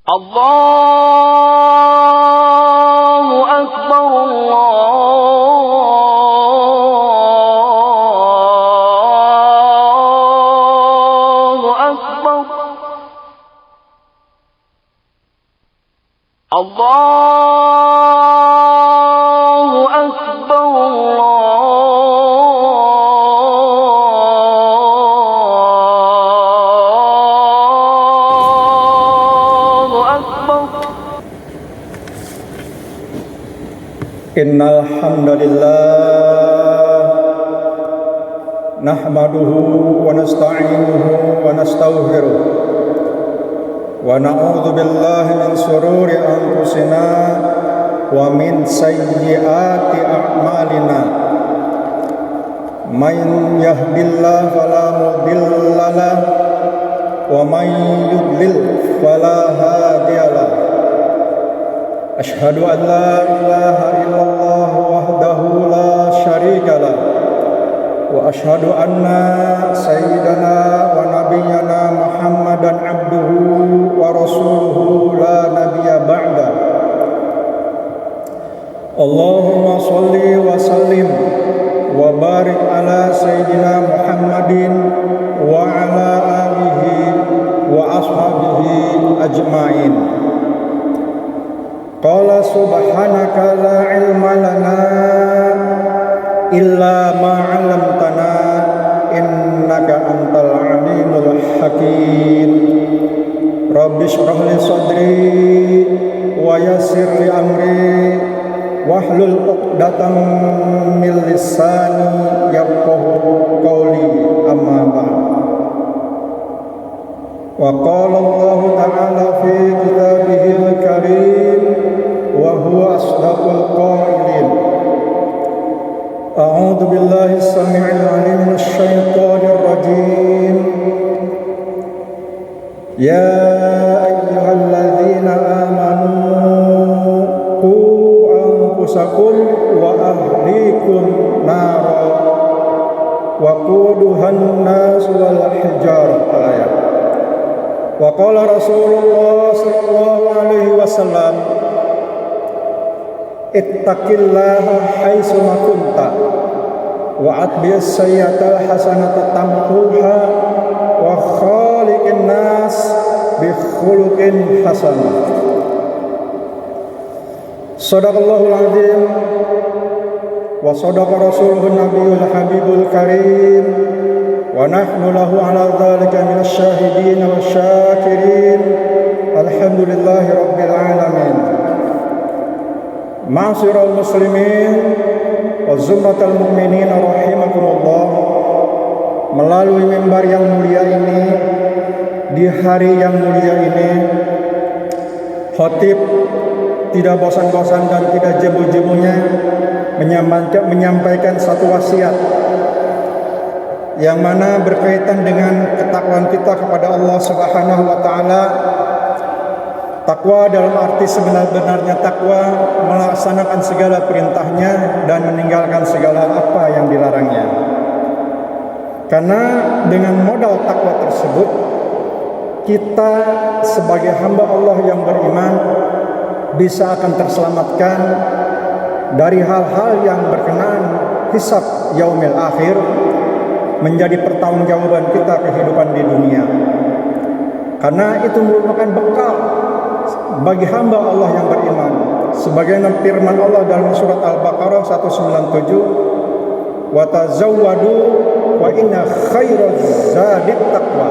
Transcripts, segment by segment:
Allahu Akbar, Allahu Akbar, Allahu Akbar, Allahu Akbar. Innal hamdalillah nahmaduhu wa nasta'inuhu wa nastaghfiruh wa na'udzu billahi min shururi anfusina wa min sayyiati a'malina. Man yahdihillahu fala mudilla lahu wa man yudlil fala hadiya lahu. Ashhadu an la ilaha illallah wahdahu la syarika lah wa ashhadu anna sayyidana wa nabiyyana Muhammadan abduhu wa rasuluhu la nabiyya ba'da. Allahumma shalli wa sallim wa barik ala sayyidina Muhammadin wa ala alihi wa ashabihi ajma'in. Qala subhanaka la ilma lana illa ma 'allamtana innaka antal alimul hakim. Rabbi shrah li sadri wa yassir li amri wahlul 'uqdatam min lisani yafqahu qawli, amma ba'd. Wa qala Allah ta'ala fi kitabihil karim wa huwa asdaqul qailin. A'udzu billahi as-sami'il 'alim minasy syaithanir rajim. Ya ayyuhalladzina amanu qu anfusakum wa ahlikum nara wa quduhan nas wal hijarah. Ayat. Wa qala Rasulullah sallallahu alaihi wasallam, ittaqillaha haitsu ma kunta wa atbi'is sayyi'ata hasanata tamhuha wa khaliqin nas bi khuluqin hasan. Shadaqallahul azim wa shadaqa rasuluhun nabiyul habibul karim wa nahnu lahu ala dzalika minasy syahidin wasyakirin. Alhamdulillahi rabbil alamin. Ma'asyiral muslimin wa zumratal mu'minin rahimakumullah. Melalui mimbar yang mulia ini, di hari yang mulia ini, khatib tidak bosan-bosan dan tidak jemu-jemunya menyampaikan satu wasiat yang mana berkaitan dengan ketakwaan kita kepada Allah Subhanahu wa taala. Takwa dalam arti sebenar-benarnya takwa, melaksanakan segala perintahnya dan meninggalkan segala apa yang dilarangnya. Karena dengan modal takwa tersebut, kita sebagai hamba Allah yang beriman bisa akan terselamatkan dari hal-hal yang berkenaan hisab yaumil akhir, menjadi pertanggungjawaban kita kehidupan di dunia. Karena itu merupakan bekal bagi hamba Allah yang beriman. Sebagaimana firman Allah dalam surat Al-Baqarah 197, wa tazawwadu wa inna khairaz zadit taqwa.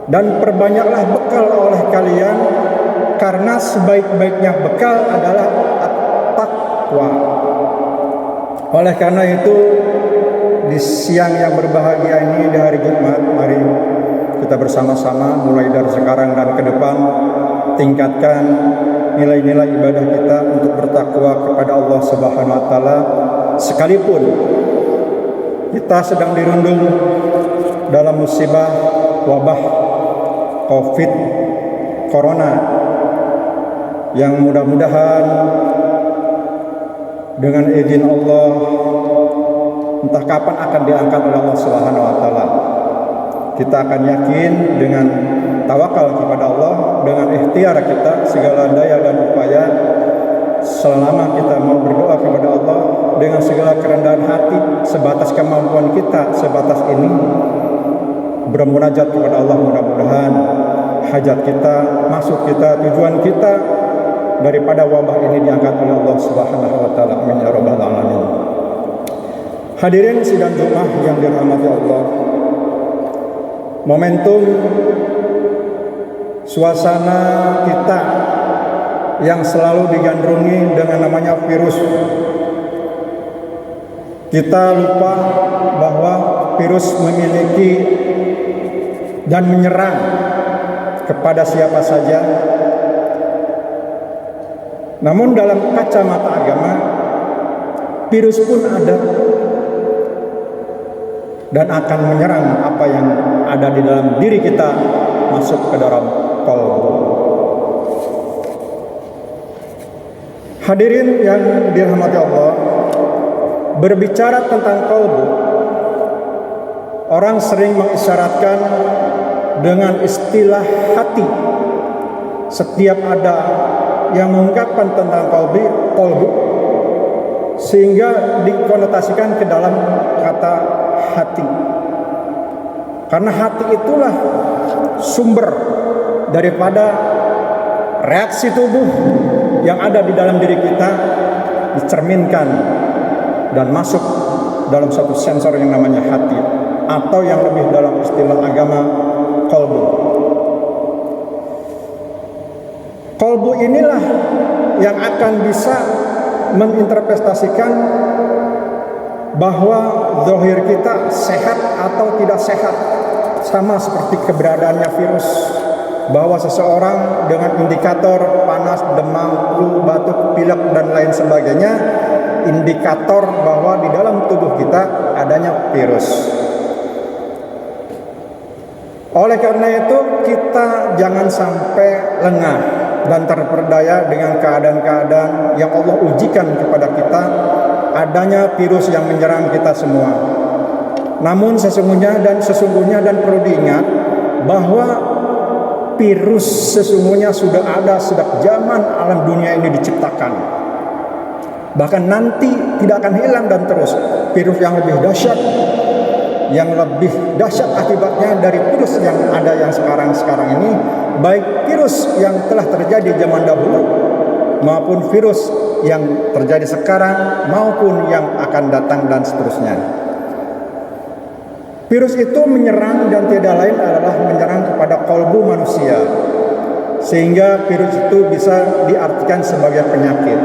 Dan perbanyaklah bekal oleh kalian, karena sebaik-baiknya bekal adalah at-taqwa. Oleh karena itu, di siang yang berbahagia ini, di hari Jumat, mari kita bersama-sama mulai dari sekarang dan ke depan tingkatkan nilai-nilai ibadah kita untuk bertakwa kepada Allah Subhanahu wa taala, sekalipun kita sedang dirundung dalam musibah wabah Covid Corona, yang mudah-mudahan dengan izin Allah entah kapan akan diangkat oleh Allah Subhanahu wa taala. Kita akan yakin dengan tawakal kepada Allah dengan ikhtiar kita, segala daya dan upaya, selama kita mau berdoa kepada Allah dengan segala kerendahan hati, sebatas kemampuan kita, sebatas ini bermunajat kepada Allah. Mudah-mudahan hajat kita, maksud kita, tujuan kita daripada wabah ini diangkat oleh Allah Subhanahu wa taala. Amin ya rabbal alamin. Hadirin sidang Jumat yang dirahmati Allah, momentum suasana kita yang selalu digandrungi dengan namanya virus. Kita lupa bahwa virus memiliki dan menyerang kepada siapa saja. Namun dalam kacamata agama, virus pun ada dan akan menyerang apa yang ada di dalam diri kita, masuk ke dalam qalbu. Hadirin yang dirahmati Allah, berbicara tentang qalbu, orang sering mengisyaratkan dengan istilah hati. Setiap ada yang mengungkapkan tentang qalbu, sehingga dikonotasikan ke dalam kata hati. Karena hati itulah sumber daripada reaksi tubuh yang ada di dalam diri kita, dicerminkan dan masuk dalam satu sensor yang namanya hati, atau yang lebih dalam istilah agama, qalbu. Qalbu inilah yang akan bisa menginterpretasikan bahwa zahir kita sehat atau tidak sehat. Sama seperti keberadaannya virus, bahwa seseorang dengan indikator panas, demam, flu, batuk, pilek dan lain sebagainya, indikator bahwa di dalam tubuh kita adanya virus. Oleh karena itu, kita jangan sampai lengah dan terperdaya dengan keadaan-keadaan yang Allah ujikan kepada kita, adanya virus yang menyerang kita semua. Namun sesungguhnya dan perlu diingat bahwa virus sesungguhnya sudah ada sejak zaman alam dunia ini diciptakan. Bahkan nanti tidak akan hilang dan terus. Virus yang lebih dahsyat akibatnya dari virus yang ada yang sekarang ini, baik virus yang telah terjadi zaman dahulu maupun virus yang terjadi sekarang maupun yang akan datang dan seterusnya. Virus itu menyerang dan tidak lain adalah menyerang kepada qalbu manusia, sehingga virus itu bisa diartikan sebagai penyakit.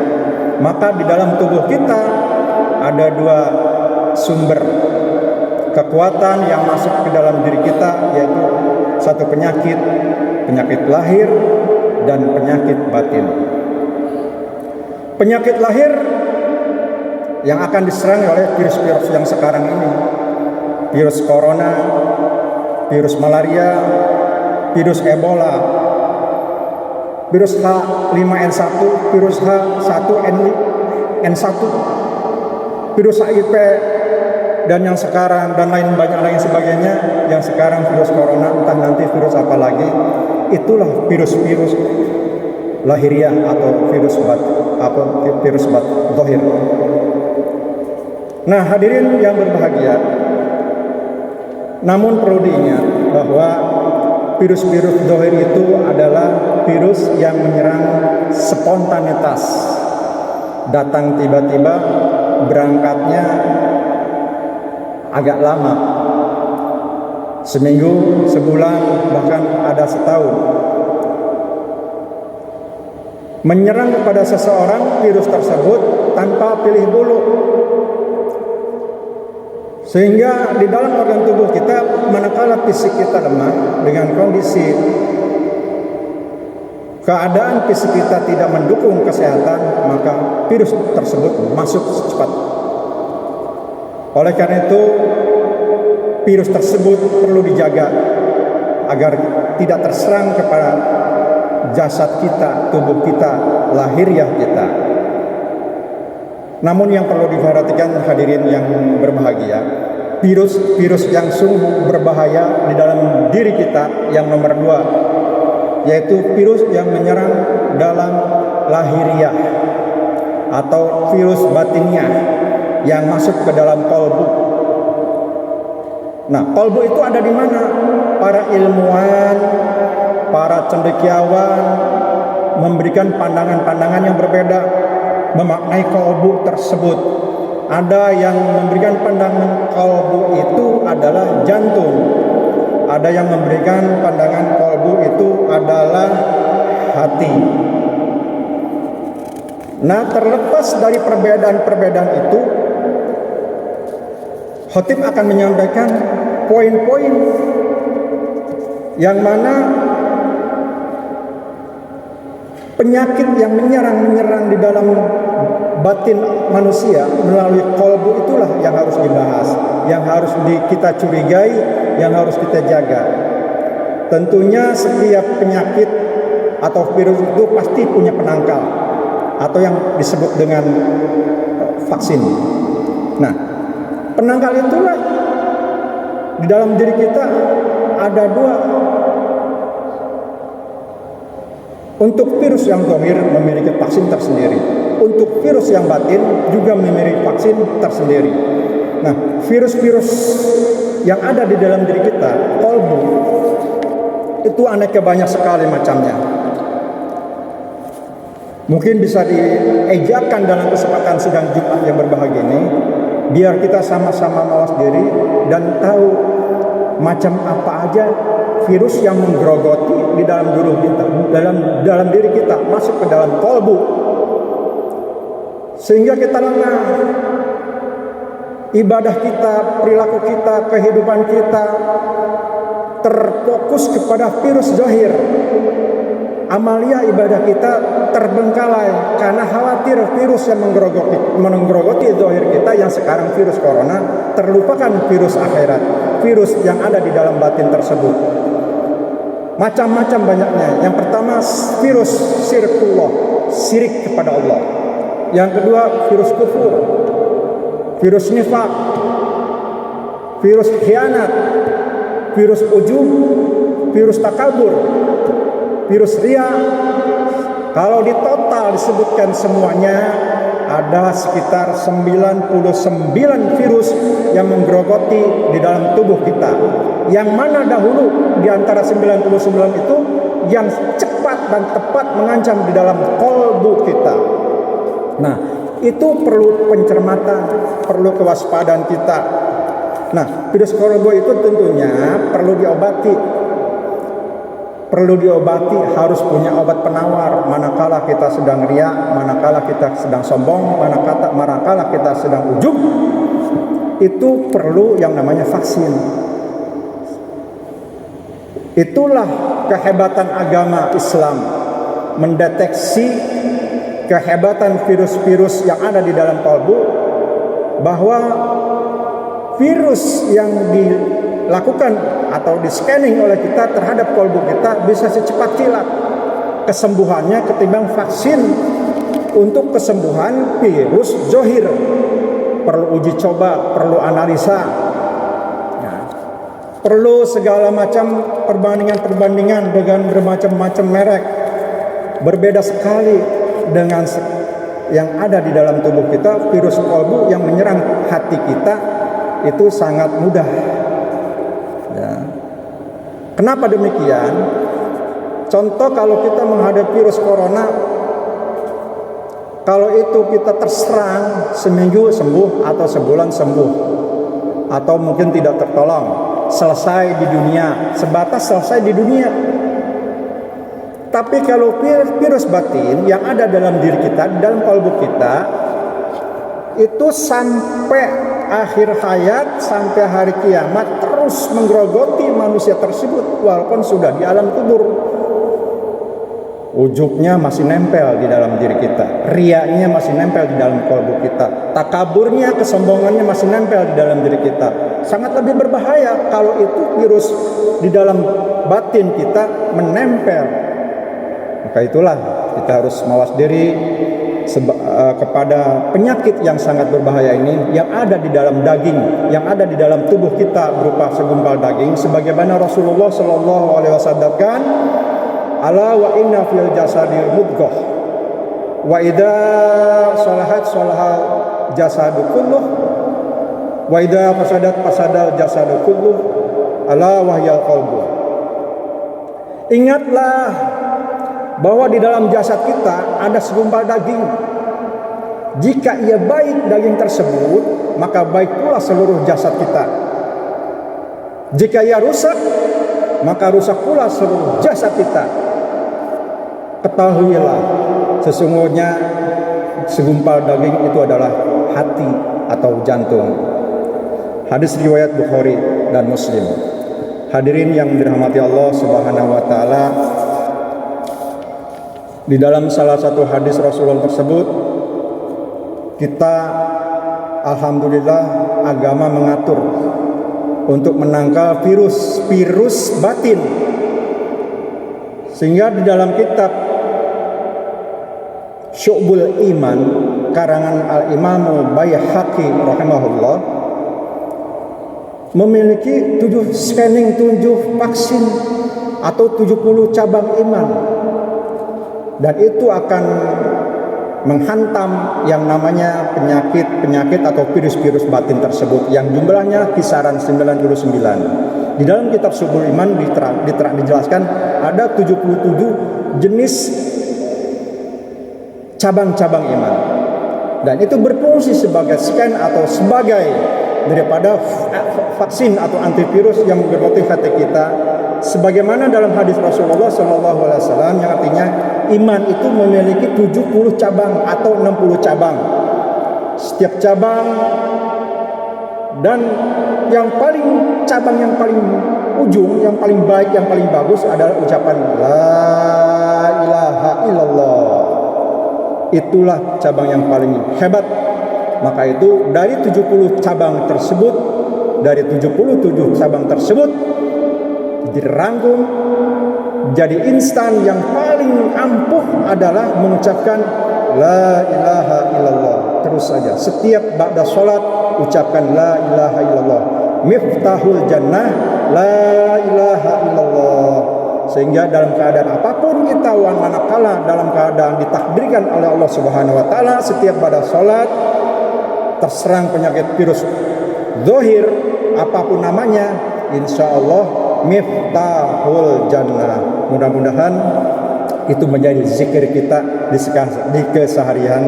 Maka di dalam tubuh kita ada dua sumber kekuatan yang masuk ke dalam diri kita, yaitu satu penyakit lahir dan penyakit batin. Penyakit lahir yang akan diserang oleh virus-virus yang sekarang ini, virus corona, virus malaria, virus Ebola, virus H5N1, virus H1N1, virus HIV, dan yang sekarang dan banyak lain sebagainya. Yang sekarang virus corona, entah nanti virus apa lagi, itulah virus-virus lahiriah atau virus zahir. Nah, hadirin yang berbahagia, namun perlu diingat bahwa virus-virus zahir itu adalah virus yang menyerang spontanitas. Datang tiba-tiba, berangkatnya agak lama, seminggu, sebulan, bahkan ada setahun. Menyerang kepada seseorang virus tersebut tanpa pilih bulu, sehingga di dalam organ tubuh kita, manakala fisik kita lemah dengan kondisi keadaan fisik kita tidak mendukung kesehatan, maka virus tersebut masuk cepat. Oleh karena itu, virus tersebut perlu dijaga agar tidak terserang kepada jasad kita, tubuh kita, lahiriah kita. Namun yang perlu diperhatikan hadirin yang berbahagia, virus yang sungguh berbahaya di dalam diri kita yang nomor 2 yaitu virus yang menyerang dalam lahiriah atau virus batiniah yang masuk ke dalam kolbu. Nah, kolbu itu ada di mana? Para ilmuwan, para cendekiawan memberikan pandangan-pandangan yang berbeda memaknai kolbu tersebut. Ada yang memberikan pandangan kolbu itu adalah jantung. Ada yang memberikan pandangan kolbu itu adalah hati. Nah, terlepas dari perbedaan-perbedaan itu, khotib akan menyampaikan poin-poin yang mana penyakit yang menyerang di dalam batin manusia melalui kolbu itulah yang harus dibahas, yang harus kita curigai, yang harus kita jaga. Tentunya setiap penyakit atau virus itu pasti punya penangkal atau yang disebut dengan vaksin. Nah, penangkal itulah di dalam diri kita ada dua. Untuk virus yang zahir memiliki vaksin tersendiri. Untuk virus yang batin juga memiliki vaksin tersendiri. Nah, virus-virus yang ada di dalam diri kita, kolbu, itu aneka banyak sekali macamnya. Mungkin bisa diejakan dalam kesempatan sidang Jumat yang berbahagia ini, biar kita sama-sama mawas diri dan tahu macam apa aja virus yang menggerogoti di dalam diri kita, dalam diri kita, masuk ke dalam kolbu, sehingga kita lengah. Ibadah kita, perilaku kita, kehidupan kita terfokus kepada virus zahir. Amalia ibadah kita terbengkalai karena khawatir virus yang menggerogoti zahir kita yang sekarang virus corona, terlupakan virus akhirat, virus yang ada di dalam batin tersebut. Macam-macam banyaknya. Yang pertama virus syirkullah, syirik kepada Allah. Yang kedua virus kufur, virus nifaq, virus khianat, virus ujub, virus takabur, virus ria. Kalau di total disebutkan semuanya ada sekitar 99 virus yang menggerogoti di dalam tubuh kita. Yang mana dahulu di antara 99 itu yang cepat dan tepat mengancam di dalam kolbu kita. Nah, itu perlu pencermatan, perlu kewaspadaan kita. Nah, virus kolbu itu tentunya perlu diobati. Perlu diobati, harus punya obat penawar. Manakala kita sedang riya, manakala kita sedang sombong, manakala kita sedang ujub, itu perlu yang namanya vaksin. Itulah kehebatan agama Islam, mendeteksi kehebatan virus-virus yang ada di dalam kolbu, bahwa virus yang dilakukan atau di scanning oleh kita terhadap kolbu kita bisa secepat kilat kesembuhannya ketimbang vaksin untuk kesembuhan virus zahir. Perlu uji coba, perlu analisa, perlu segala macam perbandingan dengan bermacam-macam merek. Berbeda sekali dengan yang ada di dalam tubuh kita. Virus kolbu yang menyerang hati kita itu sangat mudah. Ya. Kenapa demikian? Contoh, kalau kita menghadapi virus corona, kalau itu kita terserang, seminggu sembuh atau sebulan sembuh, atau mungkin tidak tertolong, selesai di dunia, sebatas selesai di dunia. Tapi kalau virus batin yang ada dalam diri kita, dalam kalbu kita, itu sampai akhir hayat, sampai hari kiamat terus menggerogoti manusia tersebut walaupun sudah di alam kubur. Ujubnya masih nempel di dalam diri kita, riaknya masih nempel di dalam kalbu kita, takaburnya, kesombongannya masih nempel di dalam diri kita. Sangat lebih berbahaya kalau itu virus di dalam batin kita menempel. Maka itulah kita harus mawas diri kepada penyakit yang sangat berbahaya ini yang ada di dalam daging, yang ada di dalam tubuh kita berupa segumpal daging, sebagaimana Rasulullah SAW kan, ala wa inna fil jasadi mudghah wa idza salahat salahal jasadu kulluh wa idza fasadat fasadal jasadu kulluh ala wahyal qalbu. Ingatlah bahwa di dalam jasad kita ada segumpal daging. Jika ia baik daging tersebut, maka baik pula seluruh jasad kita. Jika ia rusak, maka rusak pula seluruh jasad kita. Ketahuilah, sesungguhnya segumpal daging itu adalah hati atau jantung. Hadis riwayat Bukhari dan Muslim. Hadirin yang dirahmati Allah Subhanahu wa taala, di dalam salah satu hadis Rasulullah tersebut, kita alhamdulillah agama mengatur untuk menangkal virus batin. Sehingga di dalam kitab Syu'bul Iman karangan Al-Imam Baihaqi rahimahullah memiliki 7 vaksin atau 70 cabang iman, dan itu akan menghantam yang namanya penyakit atau virus batin tersebut yang jumlahnya kisaran 99. Di dalam kitab Syu'bul Iman dijelaskan ada 77 jenis cabang-cabang iman, dan itu berfungsi sebagai scan atau sebagai daripada vaksin atau antivirus yang bermotif hati kita, sebagaimana dalam hadis Rasulullah SAW yang artinya iman itu memiliki 70 cabang atau 60 cabang. Setiap cabang, dan cabang yang paling ujung, yang paling baik, yang paling bagus adalah ucapan la ilaha illallah. Itulah cabang yang paling hebat. Maka itu dari 70 cabang tersebut, dari 77 cabang tersebut dirangkum jadi instan yang paling ampuh adalah mengucapkan la ilaha illallah. Terus saja setiap ba'da salat ucapkan la ilaha illallah. Miftahul jannah la ilaha illallah. Sehingga dalam keadaan apapun kita, manakala dalam keadaan ditakdirkan oleh Allah Subhanahu wa taala, setiap pada salat terserang penyakit virus zahir apapun namanya, insya Allah miftahul jannah. Mudah-mudahan itu menjadi zikir kita di keseharian,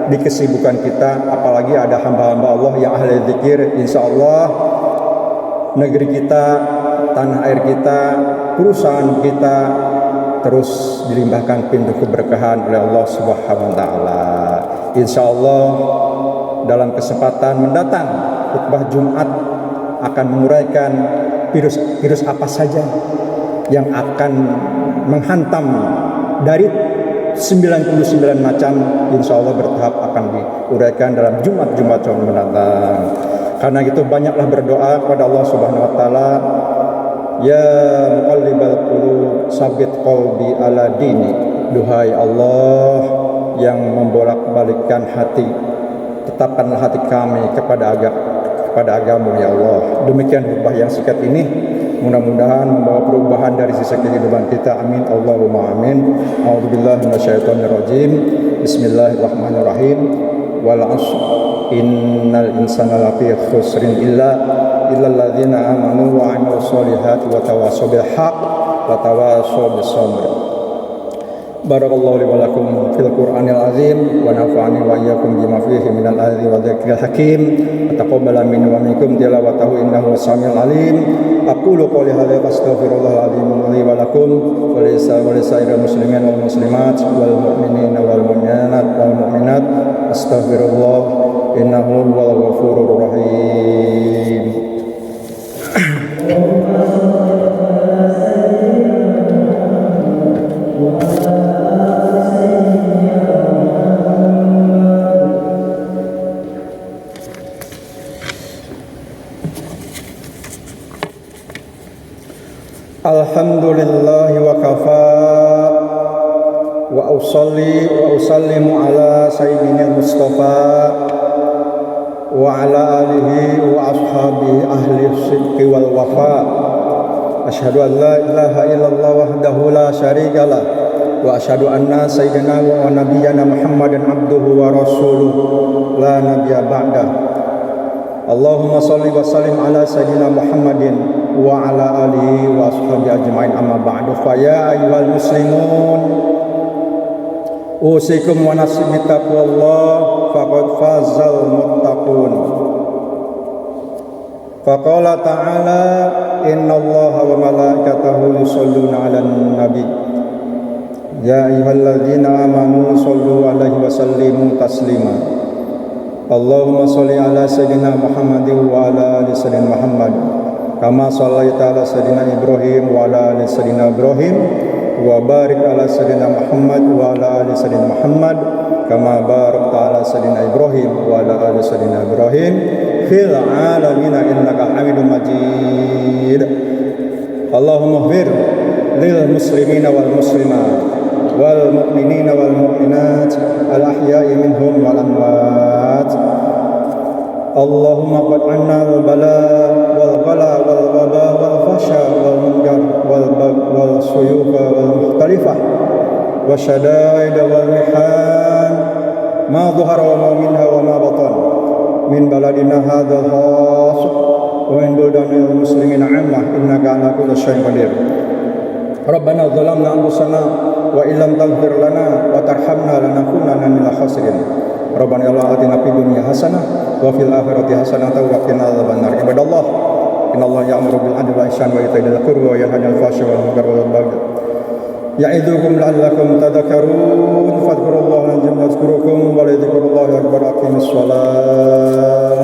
di kesibukan kita. Apalagi ada hamba-hamba Allah yang ahli zikir, insya Allah negeri kita, tanah air kita, perusahaan kita terus dilimpahkan pintu keberkahan oleh Allah Subhanahu wa taala. Insya Allah dalam kesempatan mendatang khutbah Jumat akan menguraikan virus apa saja yang akan menghantam dari 99 macam, insya Allah bertahap akan diuraikan dalam Jumat-Jumat yang mendatang. Karena itu banyaklah berdoa kepada Allah Subhanahu wa taala, ya muqallibal qulub sabbit qalbi ala dini. Duhai Allah yang membolak-balikkan hati, tetapkanlah hati kami kepada agama ya Allah. Demikian khutbah yang singkat ini, mudah-mudahan membawa perubahan dari sisi kehidupan kita. Amin Allahumma amin. A'udzubillahi minasyaitonirrajim. Bismillahirrahmanirrahim. Wal 'ashr innal insana lafi khusrin illa alladzina amanu wa 'amilus solihati wa tawassaw bil haqq wa tawassaw bis sabr. Barakallahu li wa lakum fil Qur'anil azim wa nafa'ani wa iyyakum bima fihi minal ayati wa dzikril hakim. Taqabbala minni wa minkum tilawatahu innahu was-sami'ul alim. Aqulu qouli hadza astaghfirullahal azim li wa lakum wa li sa'iril muslimin wal muslimat wal mu'minina wal mu'minat astaghfirullah innahu huwal ghafurur rahim. Alhamdulillah wa kafa wa usalli wa usallimu ala sayyidina Mustafa wa ala alihi wa ashabi ahli sidqi wal wafa Asyhadu an la ilaha illallah wahdahu la syarika lah. Wa asyhadu anna sayyidina wa nabiyyana Muhammadan abduhu wa rasuluh la nabiyya ba'da. Allahumma shalli wa sallim ala sayyidina Muhammadin wa ala alihi wa ashabihi ajmain amma ba'du. Fa ya ayyuhal muslimun usikum wa nafsi bi taqwallah faqad fazal muttaqun. Faqala ta'ala innallaha wa malaikatahu yusholluna 'alan nabi. Ya ayyuhalladzina amanu shollu 'alaihi wa sallimu taslima. Allahumma sholli 'ala sayyidina Muhammadin wa 'ala ali sayyidina Muhammad kama shallaita 'ala sayyidina Ibrahim wa 'ala ali sayyidina Ibrahim wa barik 'ala sayyidina Muhammad wa 'ala ali sayyidina Muhammad kama barakta 'ala sayyidina Ibrahim wa 'ala ali sayyidina Ibrahim fil 'alamin innaka Hamidum Majid. Allahumma ighfir lil muslimina wal muslimat wal mu'minina wal mu'minat al ahya'i minhum wal amwat. Allahumma qad 'anna al bala wal ghala wal waba wal fasha wal munkar wal bagh wal suyuf wal mukhtalifah wasyada'id wal mihan ma dhahara wa ma minha wa ma batan min baladina hadzal khas wa min buldanil muslimin 'ammah innaka 'ala kulli syai'in qadir. Rabbana zalamna anfusana wa illam taghfir lana wa tarhamna lanakunanna minal khasirin. Rabbana ya atina fid dunya hasanah wa fil akhirati hasanah wa qina adzabannar. Ibadallah, innallaha ya'muru bil 'adli wal ihsani wa ita'i dzil qurba wa yanha 'anil fahsya'i wal munkari wal baghi. Ya'idukum la'allakum tadhakkarun. Fadhkurullaha wa yazkurukum wa la yadhkurullahi akbar. Aqimis shalah.